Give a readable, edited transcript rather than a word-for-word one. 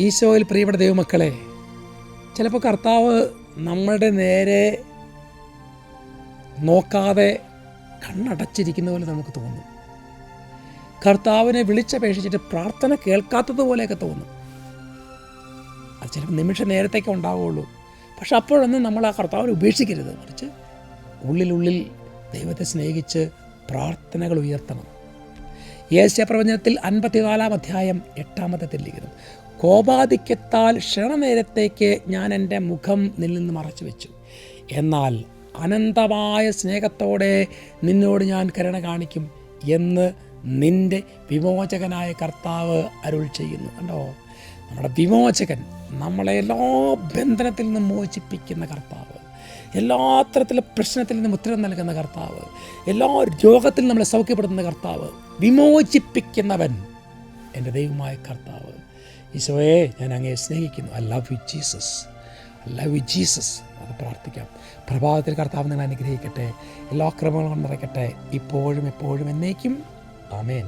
ഈശോയിൽ പ്രിയപ്പെട്ട ദൈവമക്കളെ, ചിലപ്പോൾ കർത്താവ് നമ്മളുടെ നേരെ നോക്കാതെ കണ്ണടച്ചിരിക്കുന്ന പോലെ നമുക്ക് തോന്നും. കർത്താവിനെ വിളിച്ചപേക്ഷിച്ചിട്ട് പ്രാർത്ഥന കേൾക്കാത്തതുപോലെയൊക്കെ തോന്നും. അത് ചിലപ്പോൾ നിമിഷ നേരത്തേക്ക് ഉണ്ടാവുകയുള്ളൂ. പക്ഷെ അപ്പോഴൊന്നും നമ്മൾ ആ കർത്താവിനെ ഉപേക്ഷിക്കരുത്. മറിച്ച് ഉള്ളിലുള്ളിൽ ദൈവത്തെ സ്നേഹിച്ച് പ്രാർത്ഥനകൾ ഉയർത്തണം. യേശയ്യാപ്രവചനത്തിൽ 54 അധ്യായം 8 തിരിക്കുന്നു, കോപാധിക്യത്താൽ ക്ഷണനേരത്തേക്ക് ഞാൻ എൻ്റെ മുഖം നിന്നിൽ നിന്ന് മറച്ചു വെച്ചു, എന്നാൽ അനന്തമായ സ്നേഹത്തോടെ നിന്നോട് ഞാൻ കരുണ കാണിക്കും എന്ന് നിൻ്റെ വിമോചകനായ കർത്താവ് അരുൾ ചെയ്യുന്നു. കണ്ടോ, നമ്മുടെ വിമോചകൻ, നമ്മളെ എല്ലാ ബന്ധനത്തിൽ നിന്നും മോചിപ്പിക്കുന്ന കർത്താവ്, എല്ലാ തരത്തിലുള്ള പ്രശ്നത്തിൽ നിന്നും ഉത്തരം നൽകുന്ന കർത്താവ്, എല്ലാ രോഗത്തിൽ നമ്മളെ സൗഖ്യപ്പെടുത്തുന്ന കർത്താവ്, വിമോചിപ്പിക്കുന്നവൻ എൻ്റെ ദൈവമായ കർത്താവ്. ഈശോയെ, ഞാൻ അങ്ങയെ സ്നേഹിക്കുന്നു. I love you Jesus, I love you Jesus. അത് പ്രാർത്ഥിക്കാം. പ്രഭാതത്തിൽ കർത്താവ് നിങ്ങൾ അനുഗ്രഹിക്കട്ടെ, എല്ലാ ക്രമങ്ങളും നിറയ്ക്കട്ടെ, ഇപ്പോഴും എപ്പോഴും എന്നേക്കും. ആമേൻ.